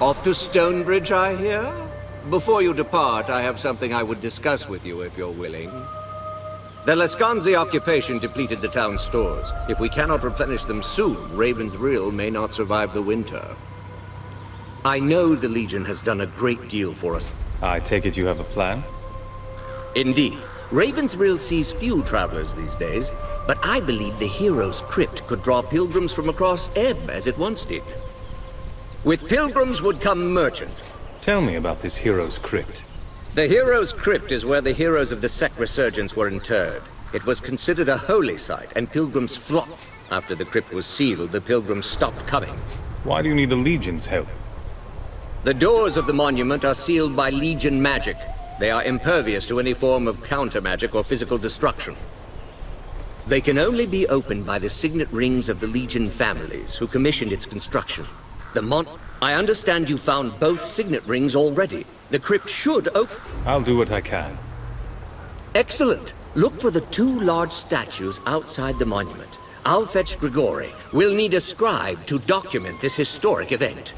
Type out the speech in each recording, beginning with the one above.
Off to Stonebridge, I hear? Before you depart, I have something I would discuss with you if you're willing. The Lascanzi occupation depleted the town's stores. If we cannot replenish them soon, Raven's Rill may not survive the winter. I know the Legion has done a great deal for us. I take it you have a plan? Indeed. Raven's Rill sees few travelers these days, but I believe the Hero's Crypt could draw pilgrims from across Ebb as it once did. With pilgrims would come merchants. Tell me about this Hero's Crypt. The Hero's Crypt is where the heroes of the Sect Resurgence were interred. It was considered a holy site, and pilgrims flocked. After the crypt was sealed, the pilgrims stopped coming. Why do you need the Legion's help? The doors of the monument are sealed by Legion magic. They are impervious to any form of counter-magic or physical destruction. They can only be opened by the signet rings of the Legion families who commissioned its construction. I understand you found both signet rings already. The crypt should open. I'll do what I can. Excellent. Look for the two large statues outside the monument. I'll fetch Grigori. We'll need a scribe to document this historic event.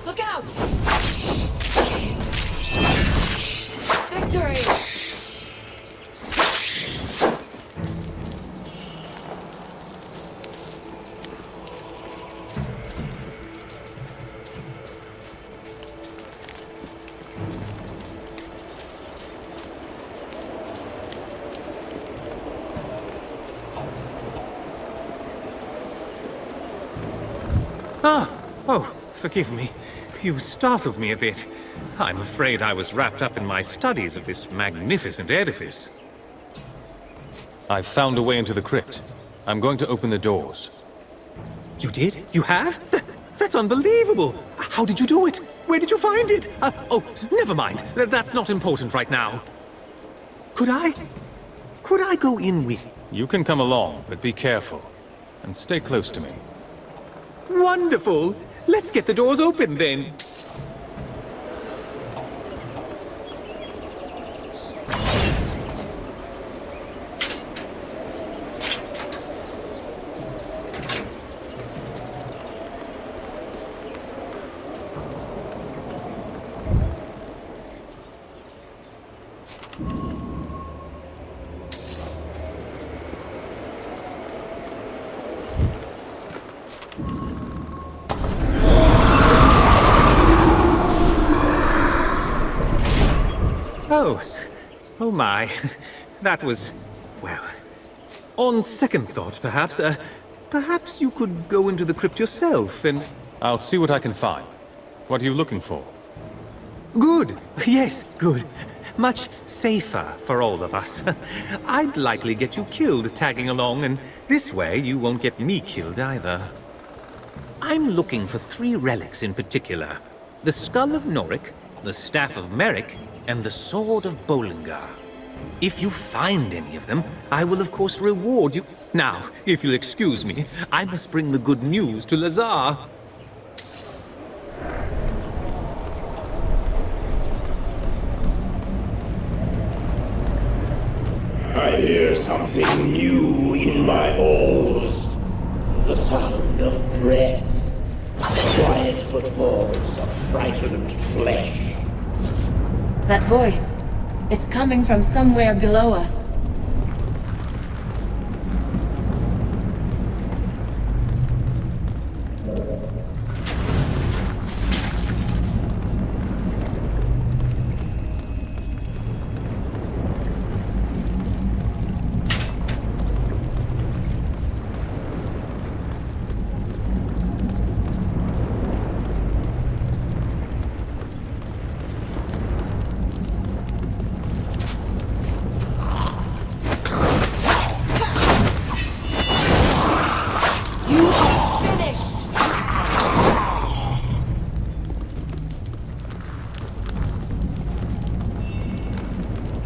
Look out! Victory! Oh, forgive me. You startled me a bit. I'm afraid I was wrapped up in my studies of this magnificent edifice. I've found a way into the crypt. I'm going to open the doors. You did? You have? That's unbelievable! How did you do it? Where did you find it? Oh, never mind. That's not important right now. Could I go in with you? You can come along, but be careful. And stay close to me. Wonderful! Let's get the doors open then. Oh my. That was, well, on second thought, perhaps, Perhaps you could go into the crypt yourself and... I'll see what I can find. What are you looking for? Good. Yes, good. Much safer for all of us. I'd likely get you killed tagging along, and this way you won't get me killed either. I'm looking for 3 relics in particular. The Skull of Norik, the Staff of Merrick, and the Sword of Bollingar. If you find any of them, I will of course reward you. Now, if you'll excuse me, I must bring the good news to Lazar. I hear something new in my halls. The sound of breath. Quiet footfalls of frightened flesh. That voice. It's coming from somewhere below us.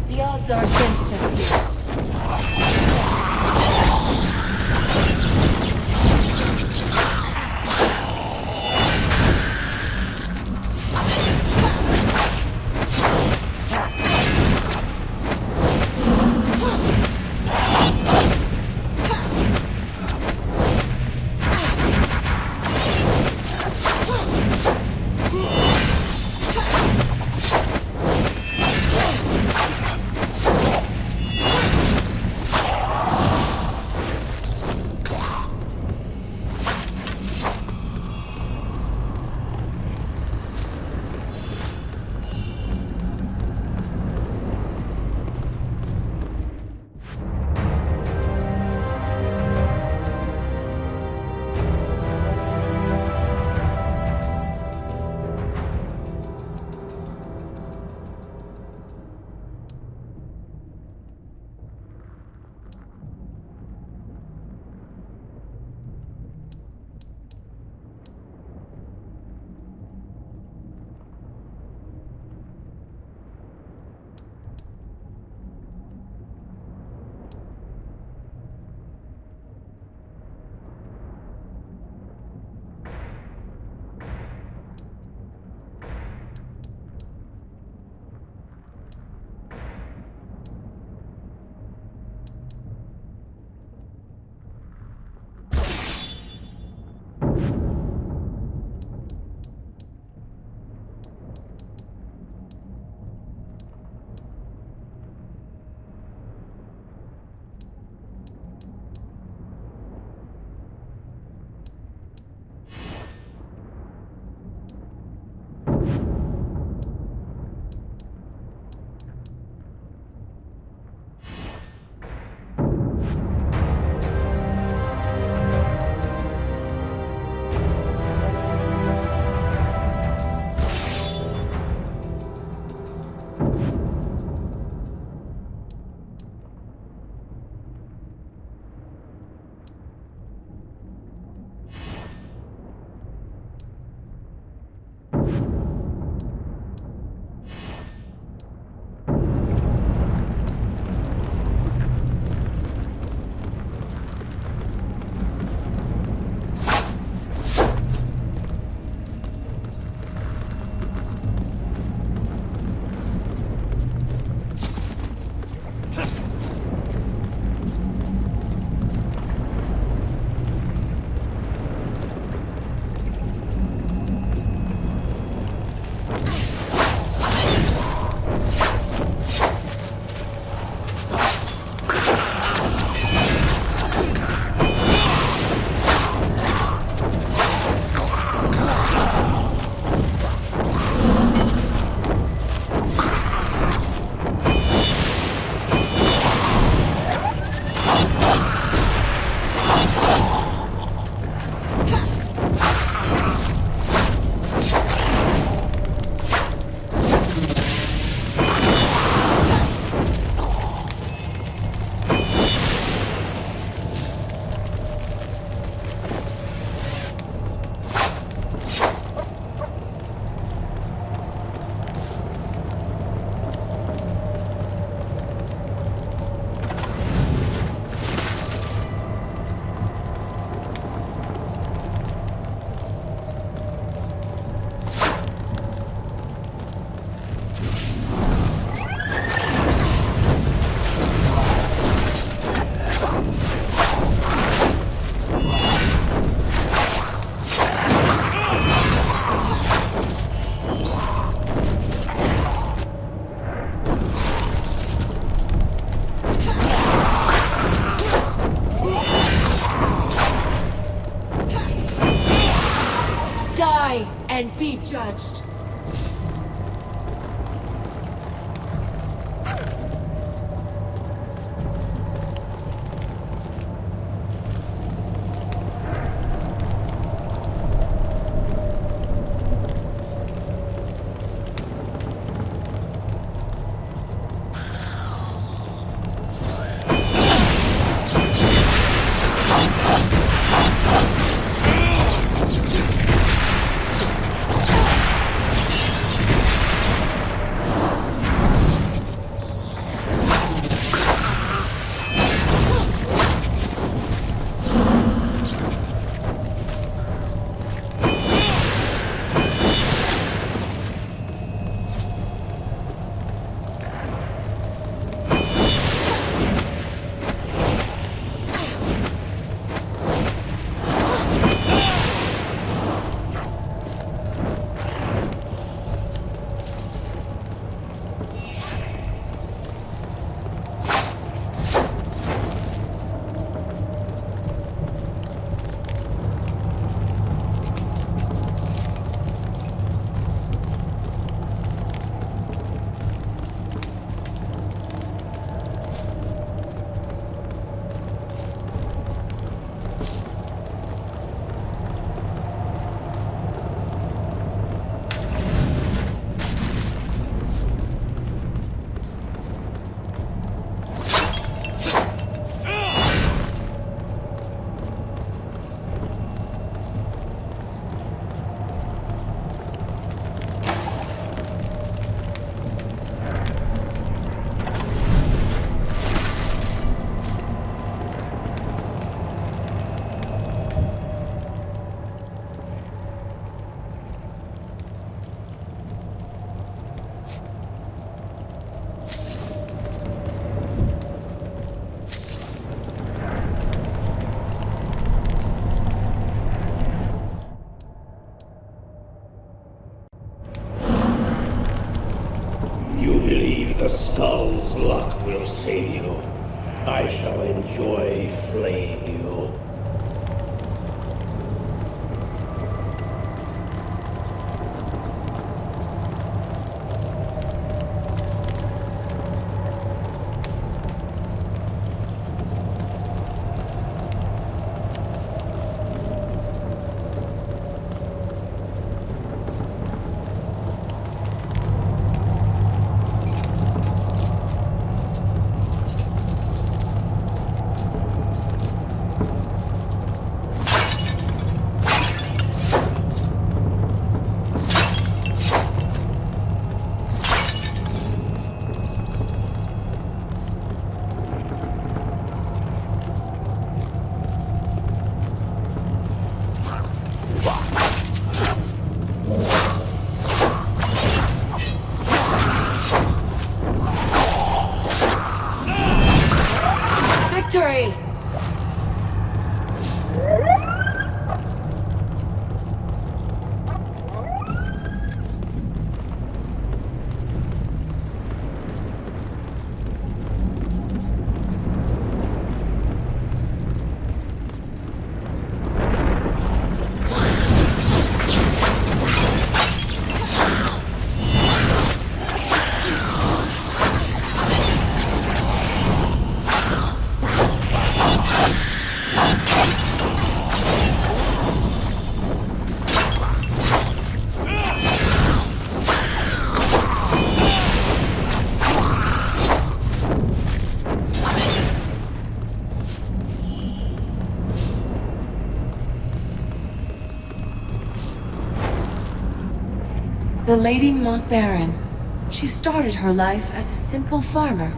The odds are against us here. and be judged. You believe the skull's luck will save you. I shall enjoy flaying you. Victory! The Lady Montbaron. She started her life as a simple farmer.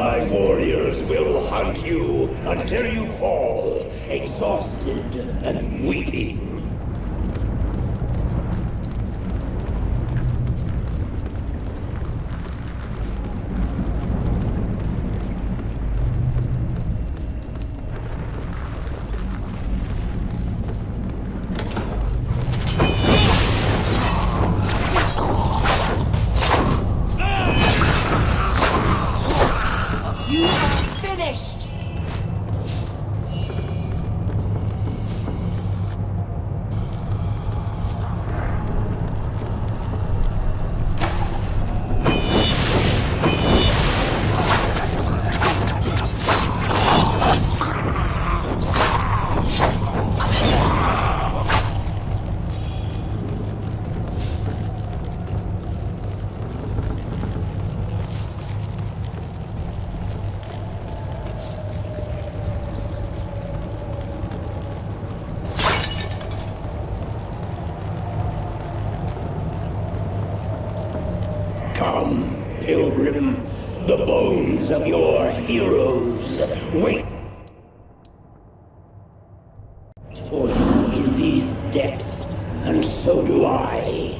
My warriors will hunt you until you fall, exhausted and weeping. You are finished! Come, pilgrim, the bones of your heroes wait for you in these depths, and so do I.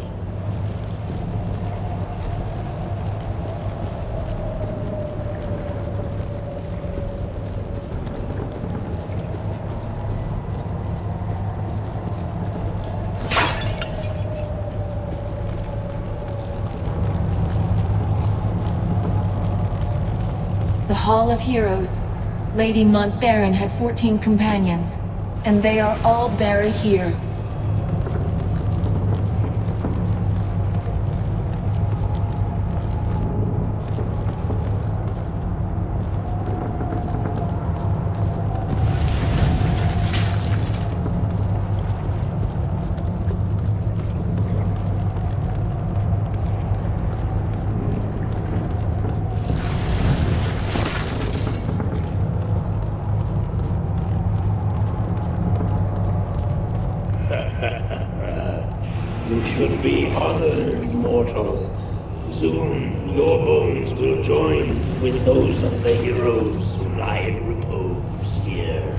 The Hall of Heroes. Lady Montbaron had 14 companions, and they are all buried here. You should be honored, mortal. Soon your bones will join with those of the heroes who lie in repose here.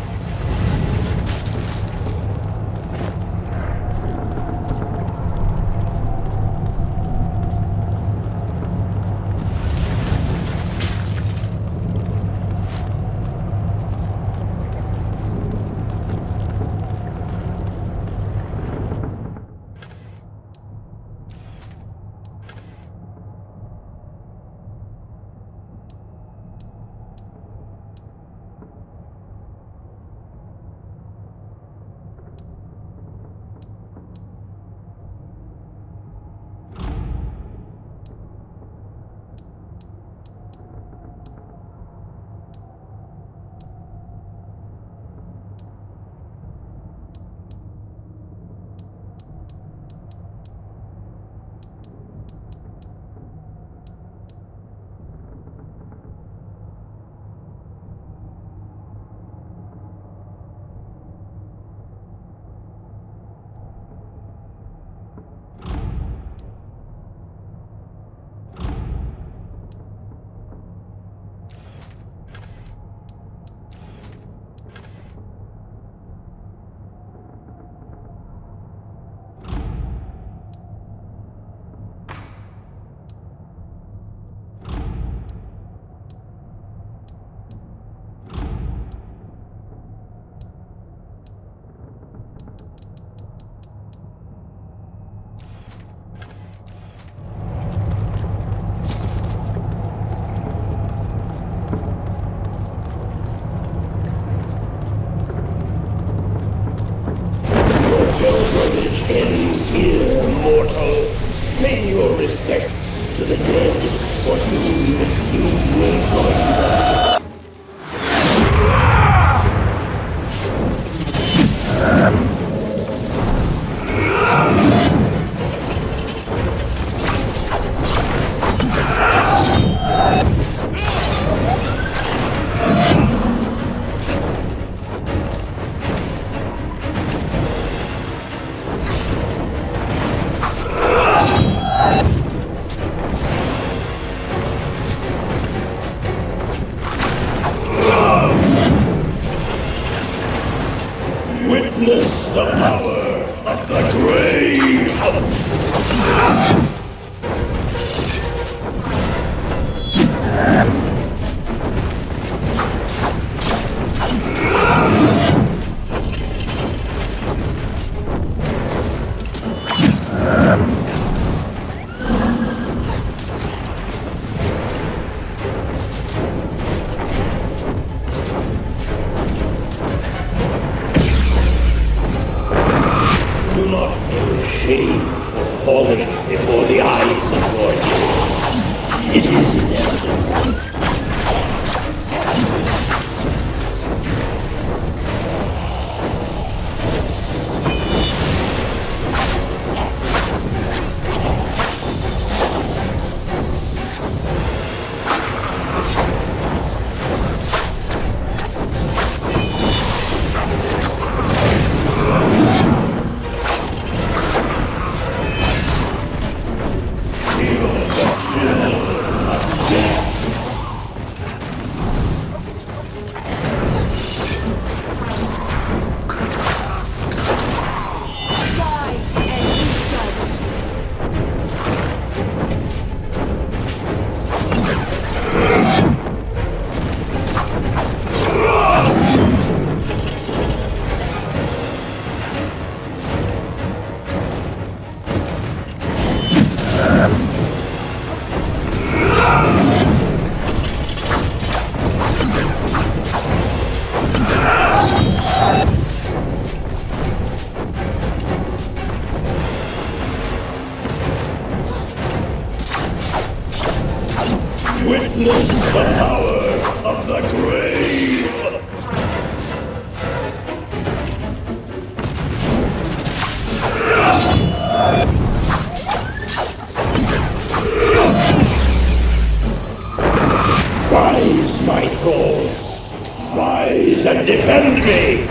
and defend me!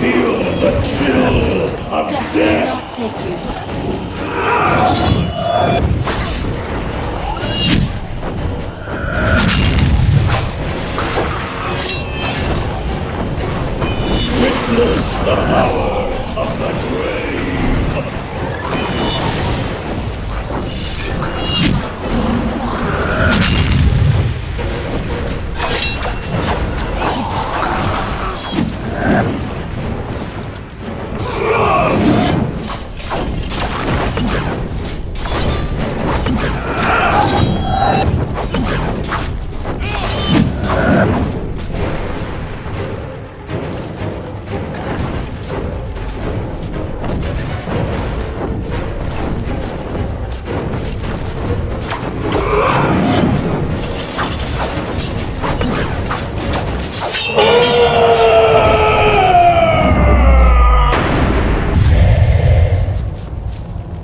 Feel the chill of Death will death! not take you. Witness the power of the grave!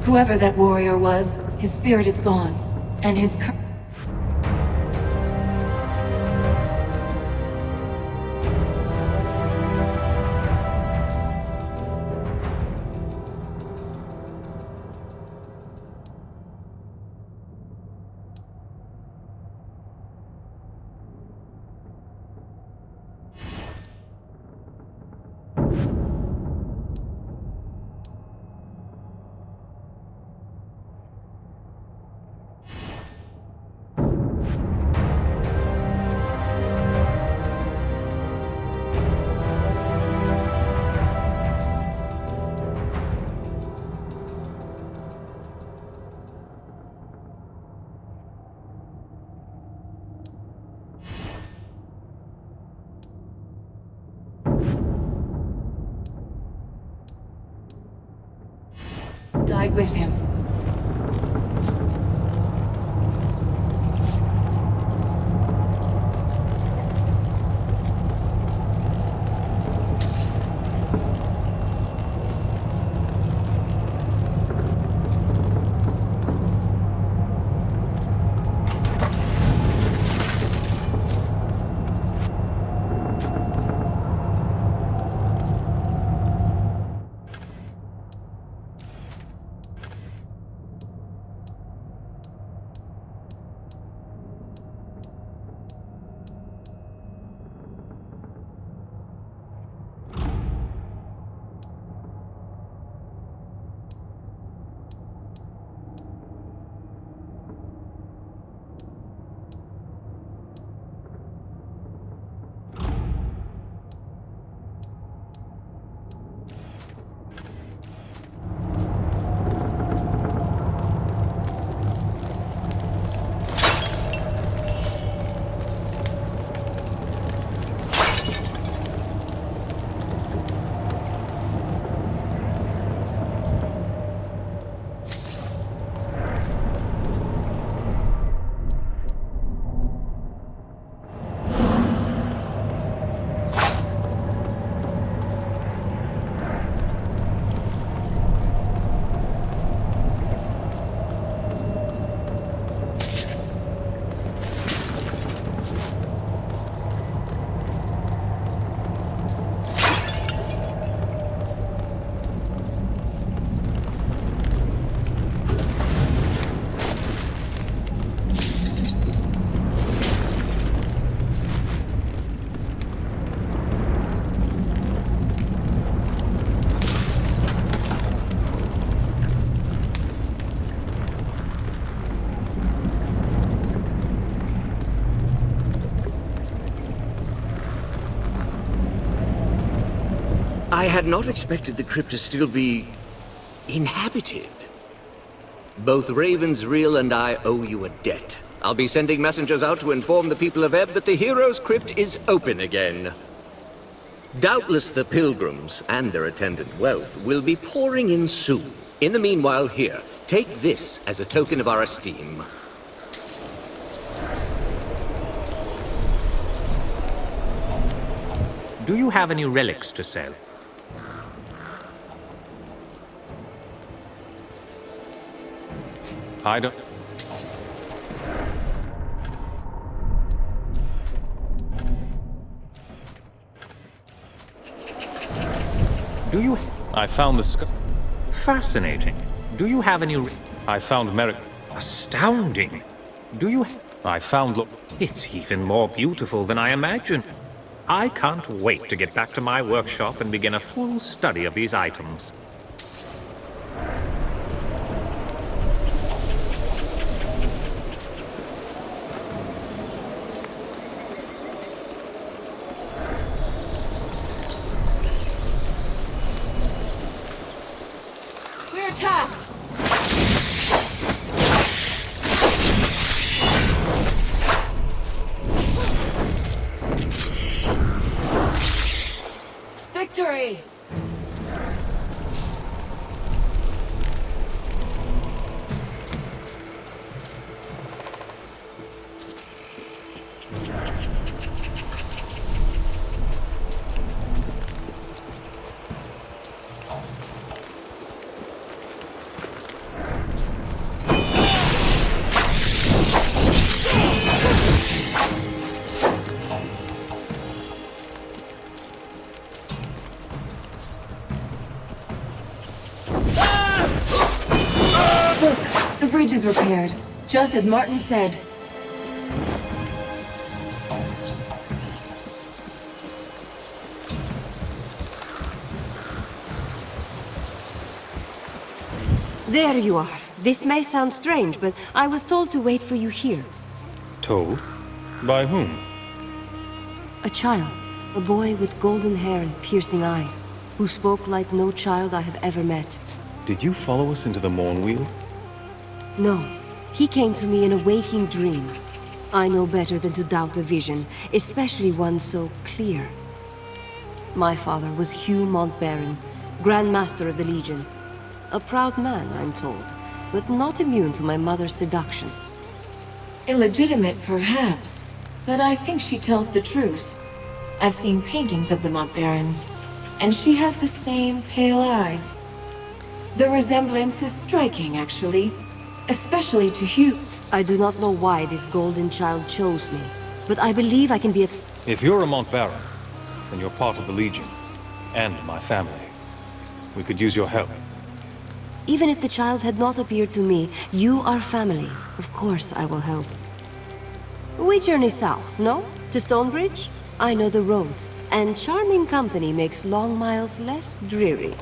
Whoever that warrior was, his spirit is gone, and his died with him. I had not expected the crypt to still be inhabited. Both Ravensreel and I owe you a debt. I'll be sending messengers out to inform the people of Ebb that the hero's crypt is open again. Doubtless the pilgrims and their attendant wealth will be pouring in soon. In the meanwhile, here, take this as a token of our esteem. Do you have any relics to sell? I don't... Do you... I found the Fascinating. Do you have any... I found Merrick. Astounding. Do you... I found... It's even more beautiful than I imagined. I can't wait to get back to my workshop and begin a full study of these items. We're attacked! Victory! Look, the bridge is repaired, just as Martin said. There you are. This may sound strange, but I was told to wait for you here. Told? By whom? A child. A boy with golden hair and piercing eyes, who spoke like no child I have ever met. Did you follow us into the Mornweald? No. He came to me in a waking dream. I know better than to doubt a vision, especially one so clear. My father was Hugh Montbaron, Grand Master of the Legion. A proud man, I'm told, but not immune to my mother's seduction. Illegitimate, perhaps, but I think she tells the truth. I've seen paintings of the Montbarons, and she has the same pale eyes. The resemblance is striking, actually, especially to Hugh. I do not know why this golden child chose me, but I believe I can be a... If you're a Montbaron, then you're part of the Legion, and my family. We could use your help. Even if the child had not appeared to me, you are family. Of course I will help. We journey south, no? To Stonebridge? I know the roads, and charming company makes long miles less dreary.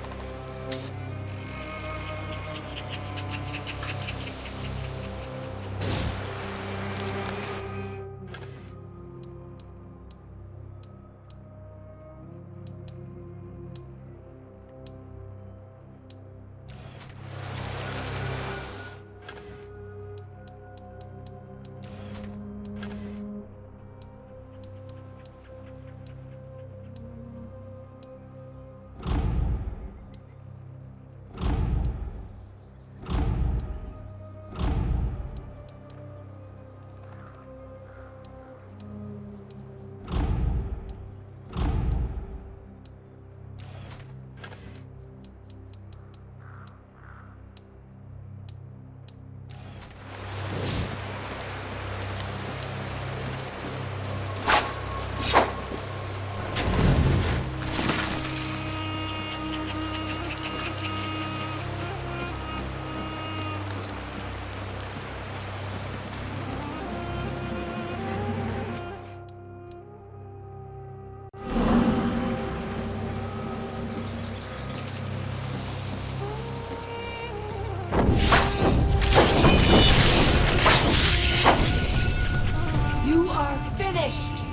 You are finished!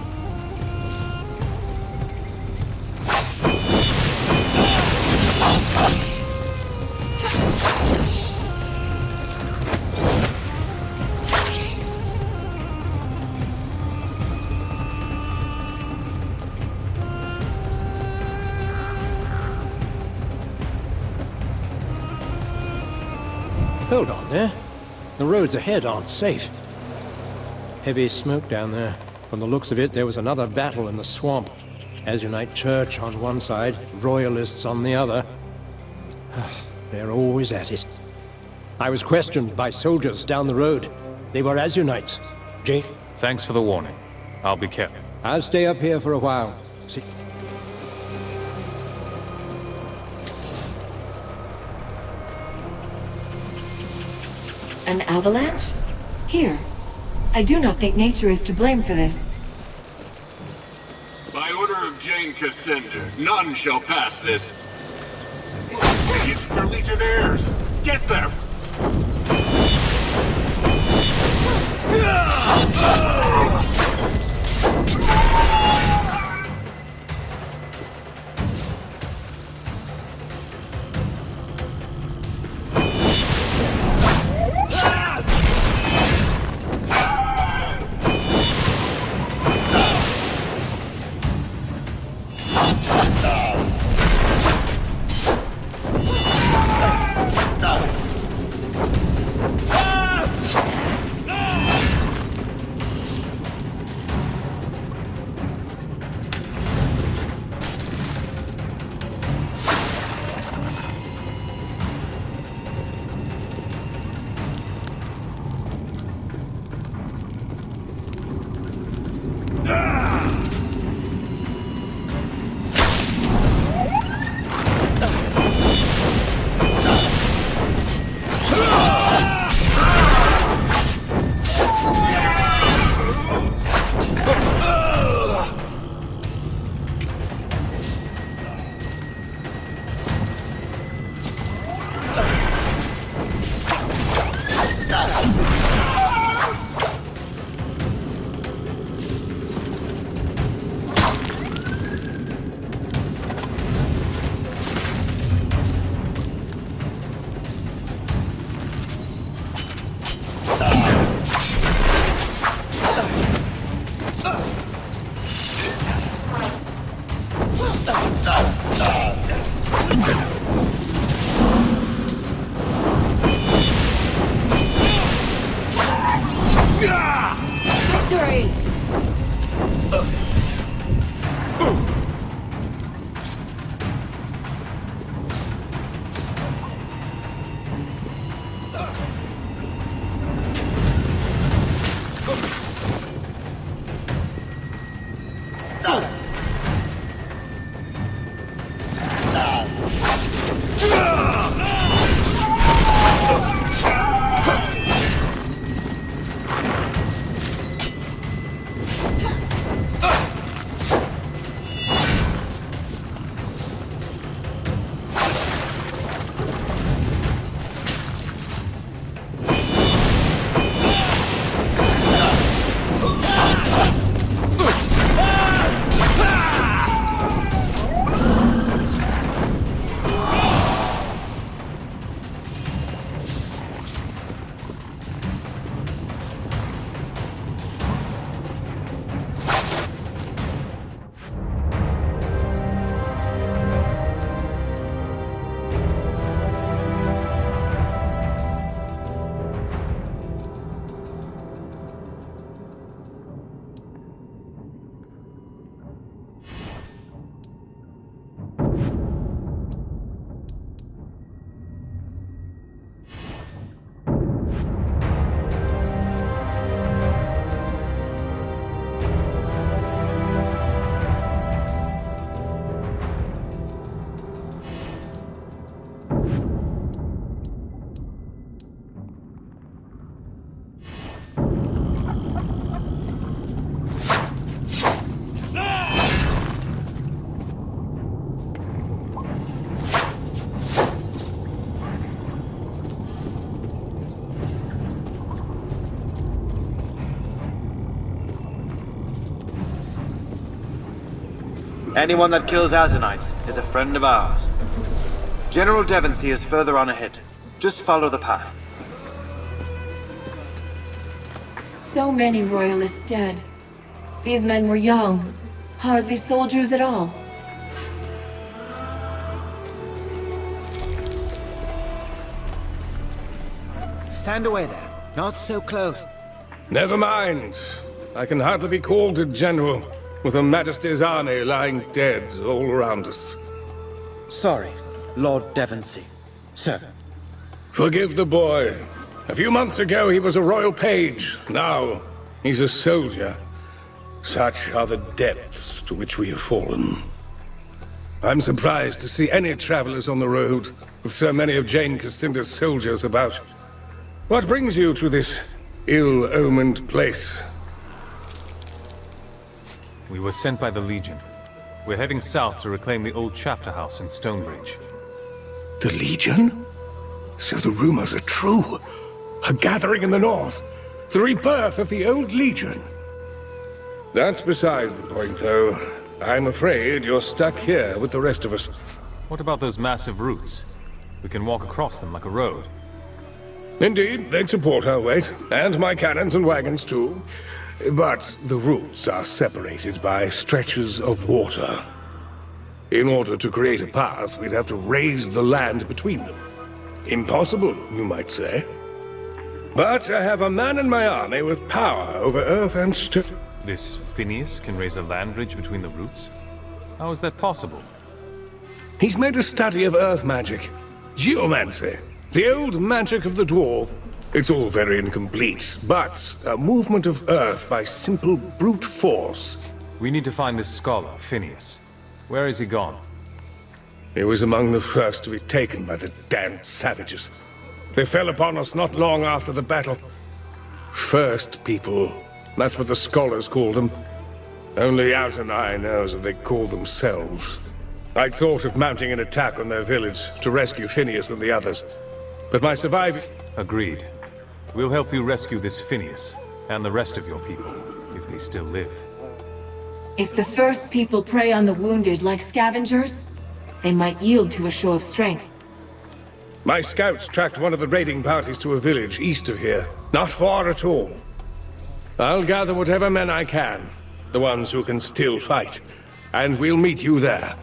Hold on there. The roads ahead aren't safe. Heavy smoke down there. From the looks of it, there was another battle in the swamp. Azunite Church on one side, Royalists on the other. They're always at it. I was questioned by soldiers down the road. They were Azunites. Jane, Thanks for the warning. I'll be careful. I'll stay up here for a while. See. An avalanche? Here. I do not think nature is to blame for this. By order of Jane Cassandra, none shall pass this. They're legionnaires! Get them! Victory! Anyone that kills Azunites is a friend of ours. General Devonsey is further on ahead. Just follow the path. So many royalists dead. These men were young, hardly soldiers at all. Stand away there. Not so close. Never mind. I can hardly be called a general, with Her Majesty's army lying dead all around us. Sorry, Lord Devonsey. Sir, Forgive the boy. A few months ago he was a royal page. Now he's a soldier. Such are the depths to which we have fallen. I'm surprised to see any travelers on the road, with so many of Jane Cassinda's soldiers about. What brings you to this ill-omened place? We were sent by the Legion. We're heading south to reclaim the old chapter house in Stonebridge. The Legion? So the rumors are true. A gathering in the north. The rebirth of the old Legion. That's beside the point, though. I'm afraid you're stuck here with the rest of us. What about those massive roots? We can walk across them like a road. Indeed, they'd support our weight, and my cannons and wagons too. But the roots are separated by stretches of water. In order to create a path, we'd have to raise the land between them. Impossible, you might say. But I have a man in my army with power over earth and stone. This Phineas can raise a land bridge between the roots? How is that possible? He's made a study of earth magic. Geomancy. The old magic of the dwarf. It's all very incomplete, but a movement of earth by simple brute force. We need to find this scholar, Phineas. Where is he gone? He was among the first to be taken by the damned savages. They fell upon us not long after the battle. First people. That's what the scholars called them. Only Azanai knows what they call themselves. I thought of mounting an attack on their village to rescue Phineas and the others. But my surviving... Agreed. We'll help you rescue this Phineas, and the rest of your people, if they still live. If the first people prey on the wounded like scavengers, they might yield to a show of strength. My scouts tracked one of the raiding parties to a village east of here. Not far at all. I'll gather whatever men I can, the ones who can still fight, and we'll meet you there.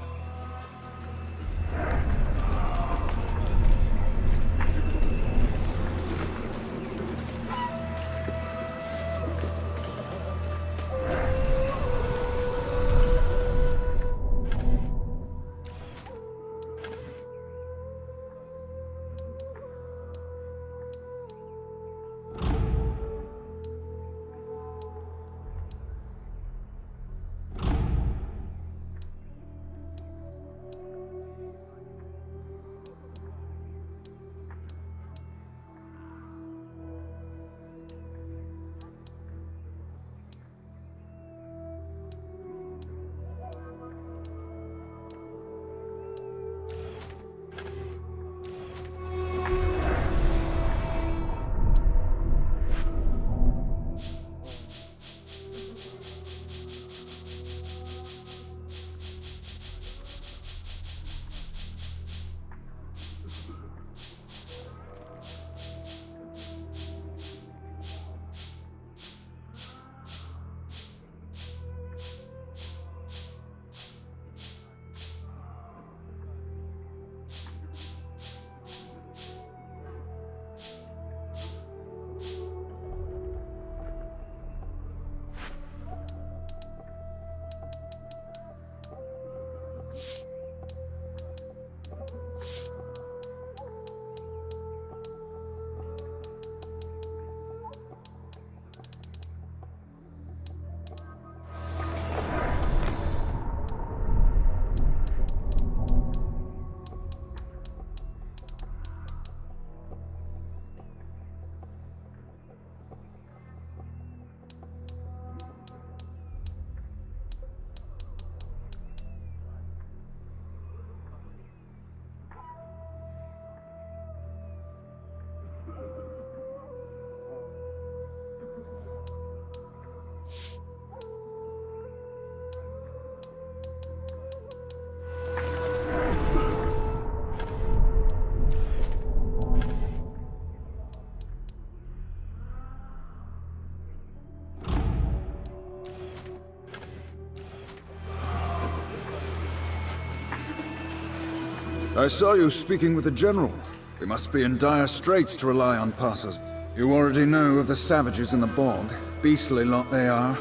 I saw you speaking with the General. We must be in dire straits to rely on passers. You already know of the savages in the bog. Beastly lot they are.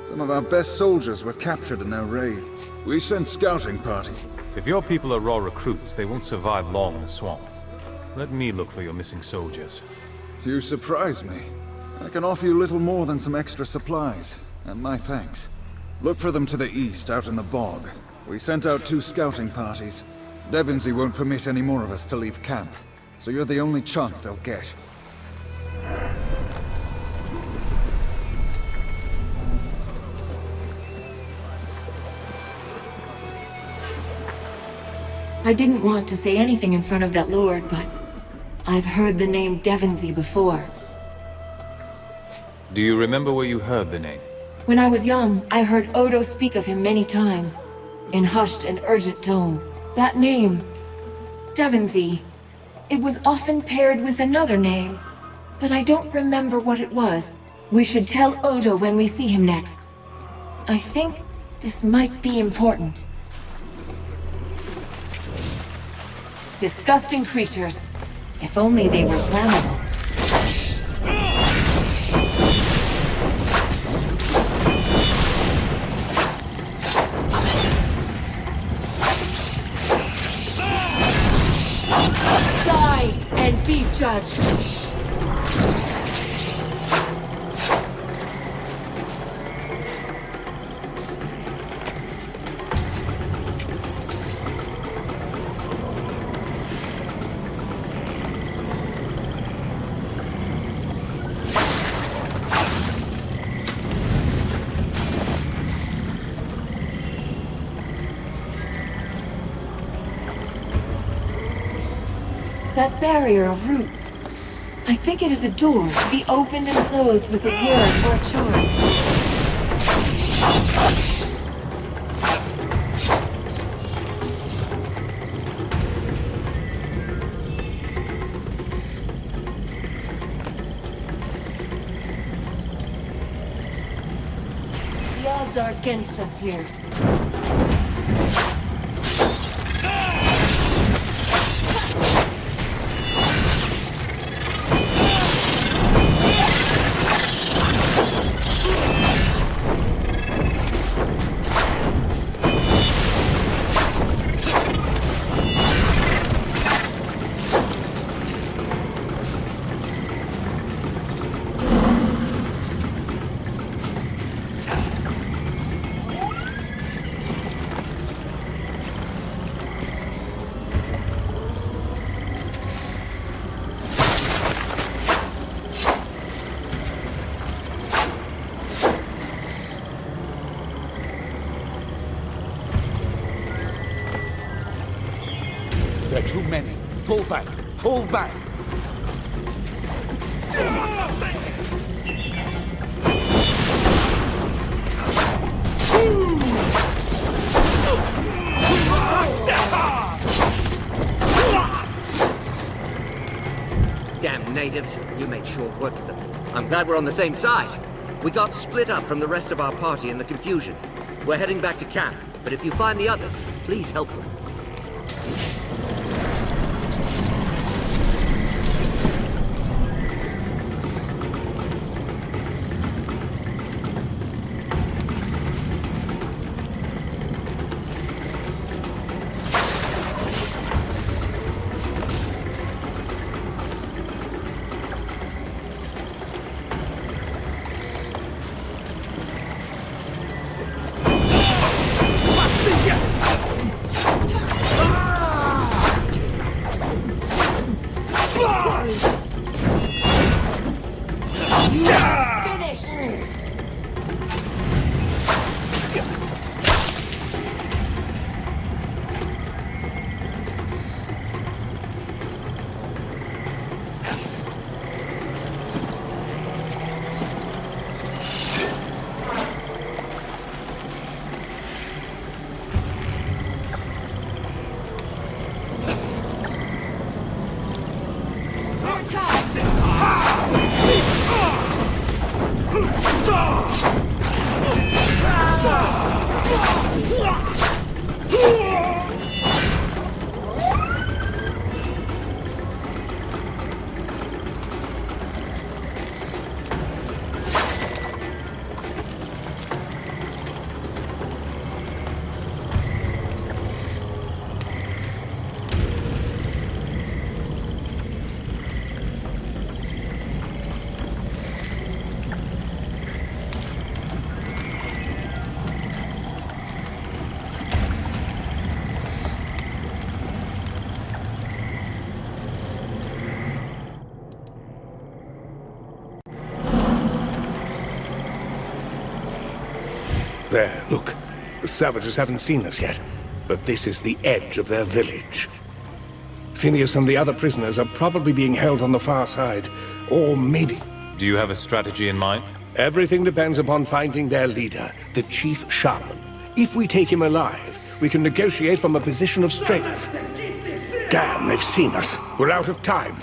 Some of our best soldiers were captured in their raid. We sent scouting party. If your people are raw recruits, they won't survive long in the swamp. Let me look for your missing soldiers. You surprise me. I can offer you little more than some extra supplies, and my thanks. Look for them to the east, out in the bog. We sent out 2 scouting parties. Devonsey won't permit any more of us to leave camp, so you're the only chance they'll get. I didn't want to say anything in front of that lord, but I've heard the name Devonsey before. Do you remember where you heard the name? When I was young, I heard Odo speak of him many times, in hushed and urgent tones. That name, Devonsey, it was often paired with another name, but I don't remember what it was. We should tell Odo when we see him next. I think this might be important. Disgusting creatures. If only they were flammable. Die and be judged. That barrier of roots. I think it is a door to be opened and closed with a word or a charm. The odds are against us here. There are too many. Fall back. Fall back. Damn natives. You made short work of them. I'm glad we're on the same side. We got split up from the rest of our party in the confusion. We're heading back to camp, but if you find the others, please help them. There, look. The savages haven't seen us yet, but this is the edge of their village. Phineas and the other prisoners are probably being held on the far side, or maybe... Do you have a strategy in mind? Everything depends upon finding their leader, the Chief Shaman. If we take him alive, we can negotiate from a position of strength. Damn, they've seen us. We're out of time.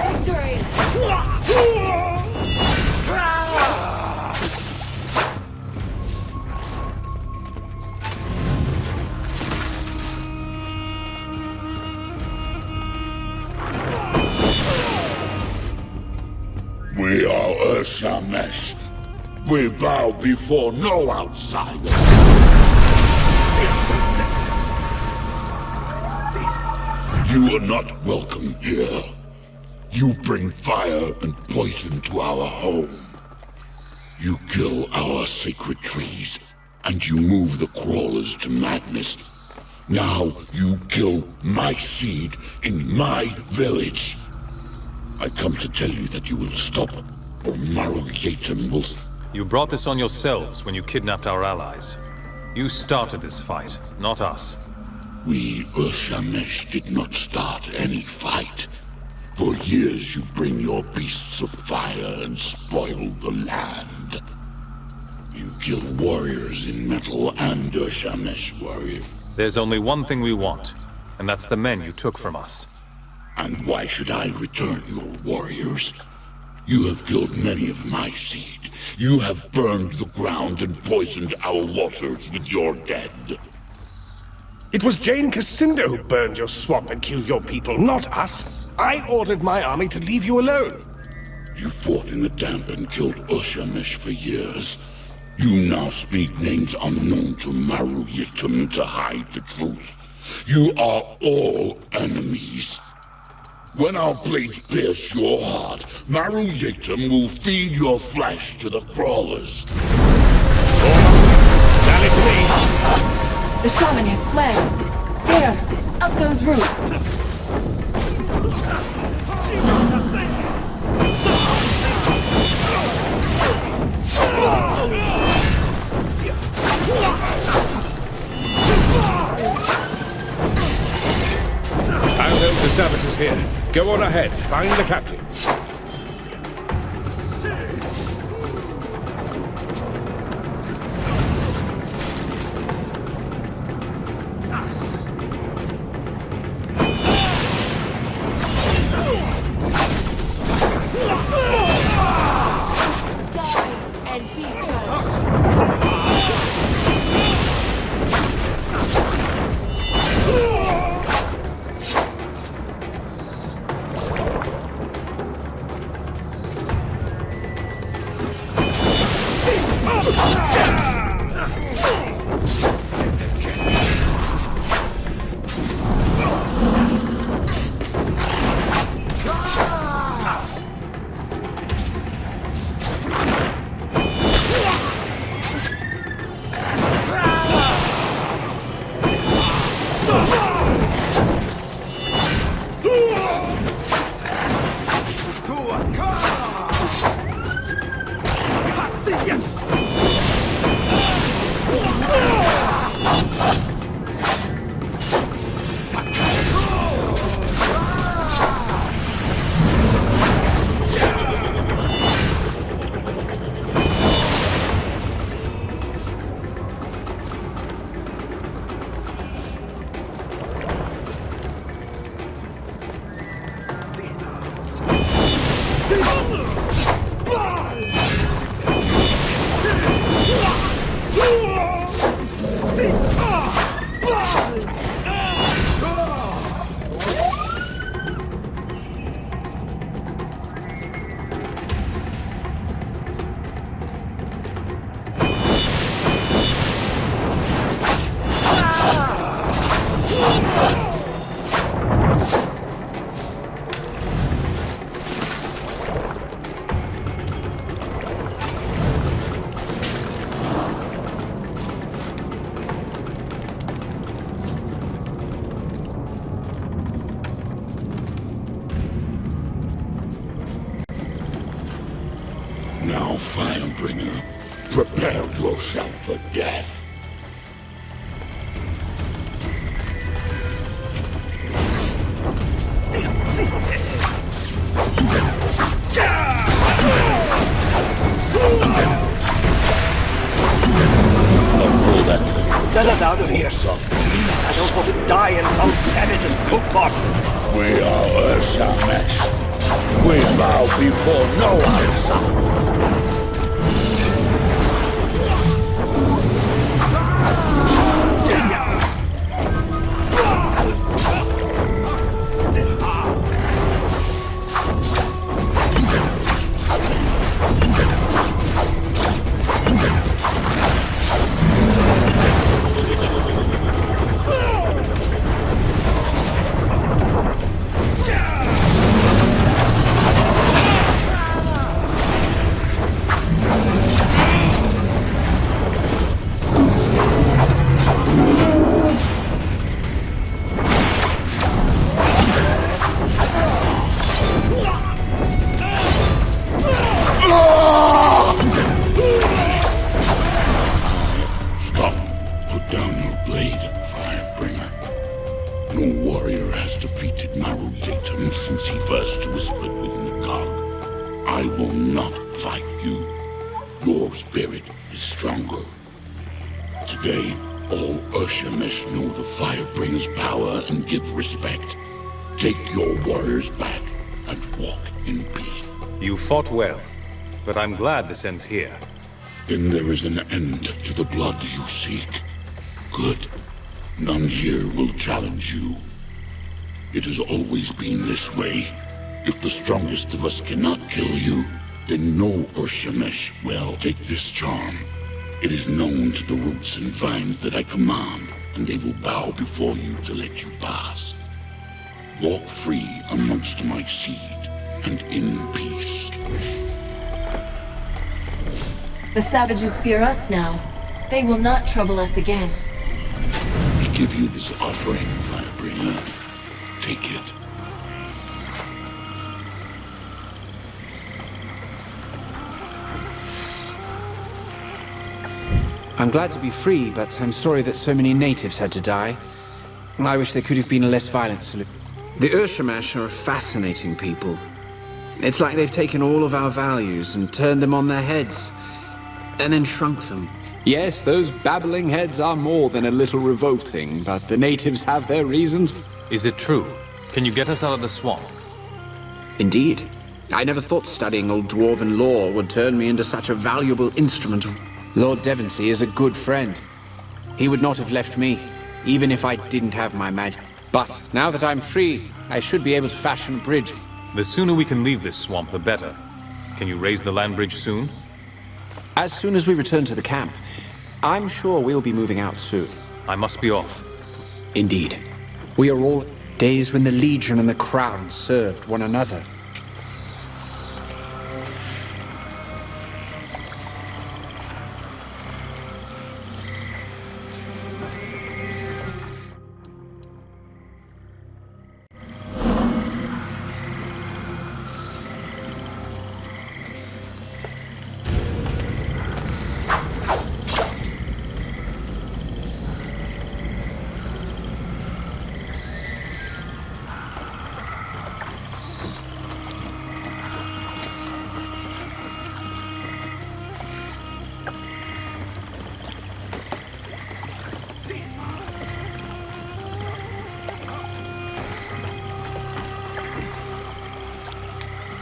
Victory! We are Ursamesh. We bow before no outsider. You are not welcome here. You bring fire and poison to our home. You kill our sacred trees, and you move the crawlers to madness. Now you kill my seed in my village. I come to tell you that you will stop, or Maru Yetum will... You brought this on yourselves when you kidnapped our allies. You started this fight, not us. We Urshamesh did not start any fight. For years you bring your beasts of fire and spoil the land. You kill warriors in metal and Urshamesh warriors. There's only one thing we want, and that's the men you took from us. And why should I return your warriors? You have killed many of my seed. You have burned the ground and poisoned our waters with your dead. It was Jane Cassinda who burned your swamp and killed your people, not us. I ordered my army to leave you alone. You fought in the damp and killed Urshamesh for years. You now speak names unknown to Maru Yiktum to hide the truth. You are all enemies. When our blades pierce your heart, Maru Yiktum will feed your flesh to the crawlers. Rally to me! The shaman has fled. There, up those roofs. I'll help the savages here. Go on ahead, find the captain. Now, Firebringer, prepare yourself for death. Get us out of here, son. I don't want to die in some savage's cookpot. We are Urshamesh. We bow before no answer. Devonsey first whispered within the cog. I will not fight you. Your spirit is stronger. Today, all Urshamesh know the Firebringer's power and give respect. Take your warriors back and walk in peace. You fought well, but I'm glad this ends here. Then there is an end to the blood you seek. Good. None here will challenge you. It has always been this way. If the strongest of us cannot kill you, then no Urshamesh will. Take this charm. It is known to the roots and vines that I command, and they will bow before you to let you pass. Walk free amongst my seed, and in peace. The savages fear us now. They will not trouble us again. We give you this offering, Firebringer. Take it. I'm glad to be free, but I'm sorry that so many natives had to die. I wish there could have been a less violent solution. The Urshamesh are a fascinating people. It's like they've taken all of our values and turned them on their heads, and then shrunk them. Yes, those babbling heads are more than a little revolting, but the natives have their reasons. Is it true? Can you get us out of the swamp? Indeed. I never thought studying old dwarven lore would turn me into such a valuable instrument of... Lord Devonsey is a good friend. He would not have left me, even if I didn't have my magic. But now that I'm free, I should be able to fashion a bridge. The sooner we can leave this swamp, the better. Can you raise the land bridge soon? As soon as we return to the camp. I'm sure we'll be moving out soon. I must be off. Indeed. We are all days when the Legion and the Crown served one another.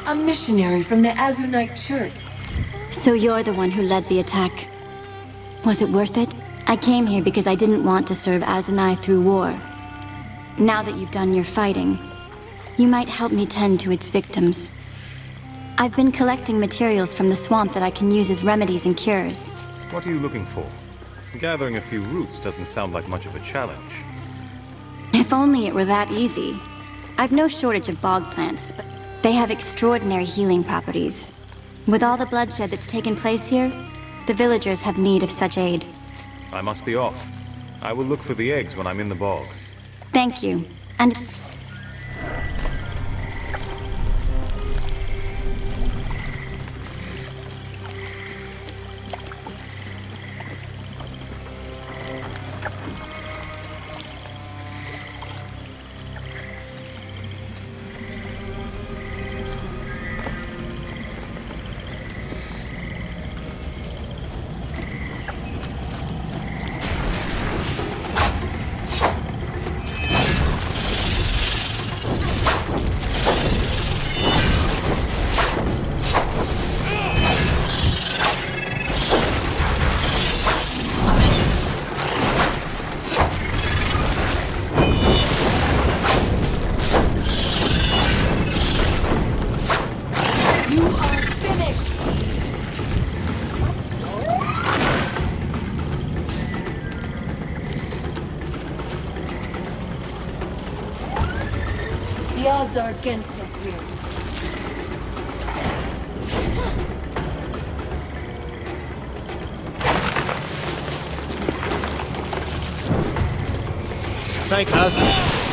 A missionary from the Azunite Church. So you're the one who led the attack. Was it worth it? I came here because I didn't want to serve Azunai through war. Now that you've done your fighting, you might help me tend to its victims. I've been collecting materials from the swamp that I can use as remedies and cures. What are you looking for? Gathering a few roots doesn't sound like much of a challenge. If only it were that easy. I've no shortage of bog plants, but they have extraordinary healing properties. With all the bloodshed that's taken place here, the villagers have need of such aid. I must be off. I will look for the eggs when I'm in the bog. Thank you, and... The odds are against us here. Thank us.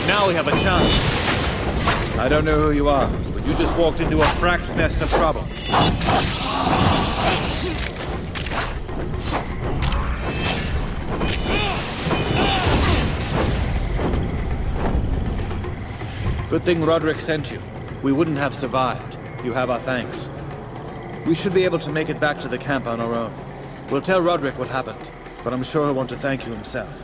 Now we have a chance. I don't know who you are, but you just walked into a frack's nest of trouble. Good thing Roderick sent you. we wouldn't have survived. You have our thanks. We should be able to make it back to the camp on our own. We'll tell Roderick what happened, but I'm sure he'll want to thank you himself.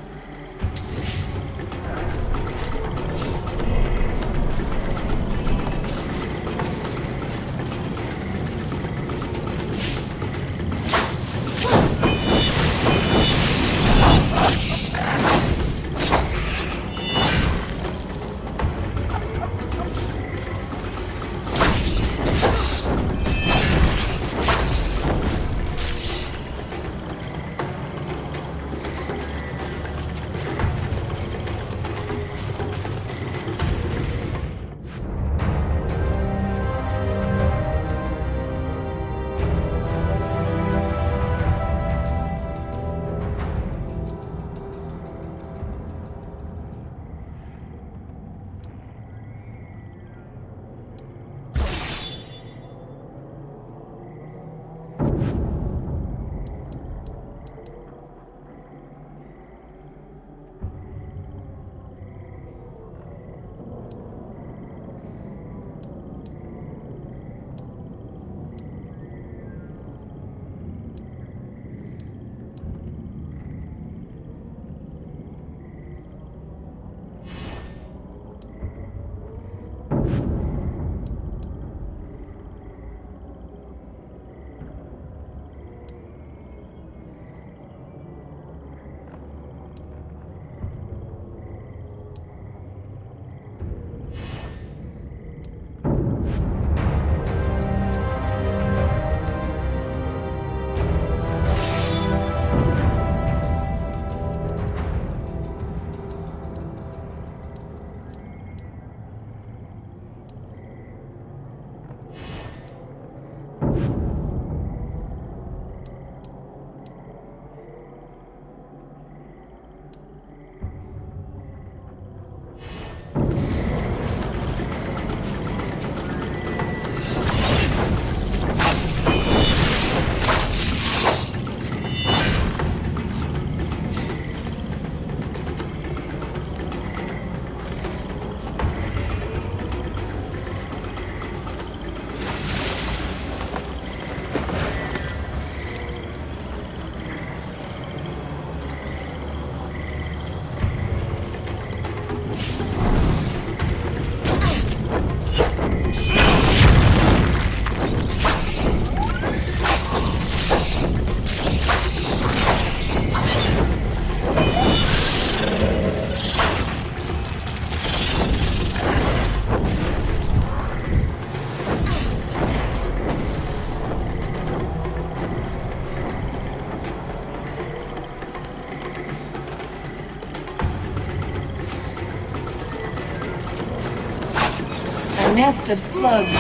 A nest of slugs.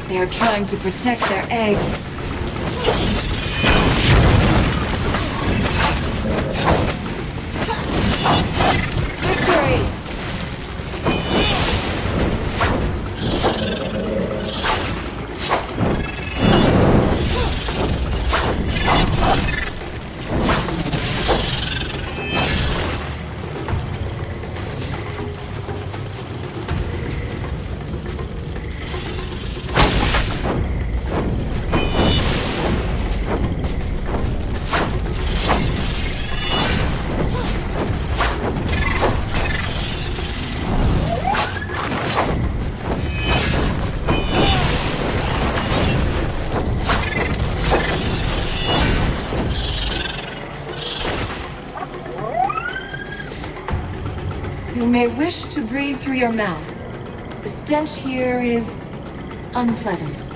They are trying to protect their eggs. Victory! You may wish to breathe through your mouth. The stench here is unpleasant.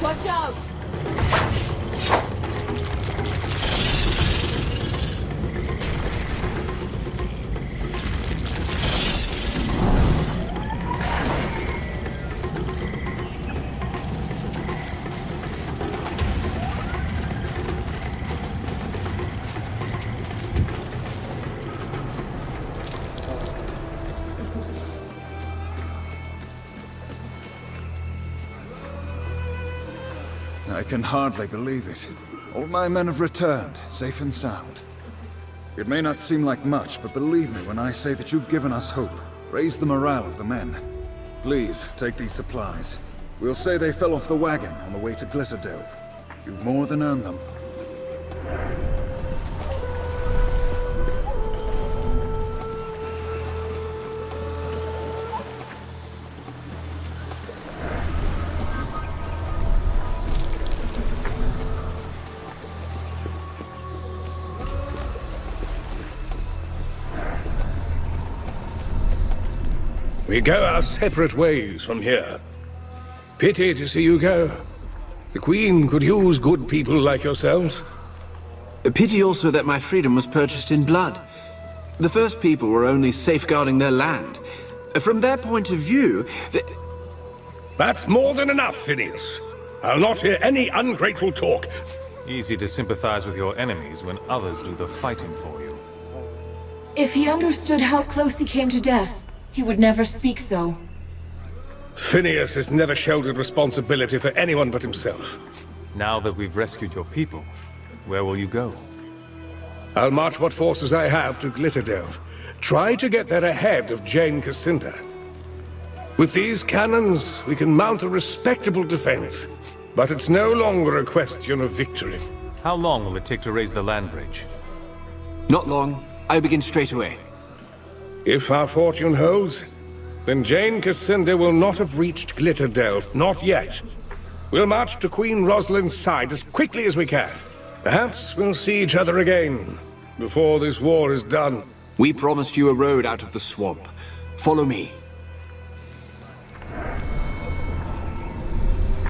Watch out! I can hardly believe it. All my men have returned, safe and sound. It may not seem like much, but believe me when I say that you've given us hope. Raised the morale of the men. Please, take these supplies. We'll say they fell off the wagon on the way to Glitterdelve. You've more than earned them. We go our separate ways from here. Pity to see you go. The Queen could use good people like yourselves. A pity also that my freedom was purchased in blood. The first people were only safeguarding their land. From their point of view, That's more than enough, Phineas. I'll not hear any ungrateful talk. Easy to sympathize with your enemies when others do the fighting for you. If he understood how close he came to death, he would never speak so. Phineas has never shouldered responsibility for anyone but himself. Now that we've rescued your people, where will you go? I'll march what forces I have to Glitterdelve. Try to get there ahead of Jane Cassinda. With these cannons, we can mount a respectable defense. But it's no longer a question of victory. How long will it take to raise the land bridge? Not long. I begin straight away. If our fortune holds, then Jane Cassinda will not have reached Glitterdelve, not yet. We'll march to Queen Rosalind's side as quickly as we can. Perhaps we'll see each other again, before this war is done. We promised you a road out of the swamp. Follow me.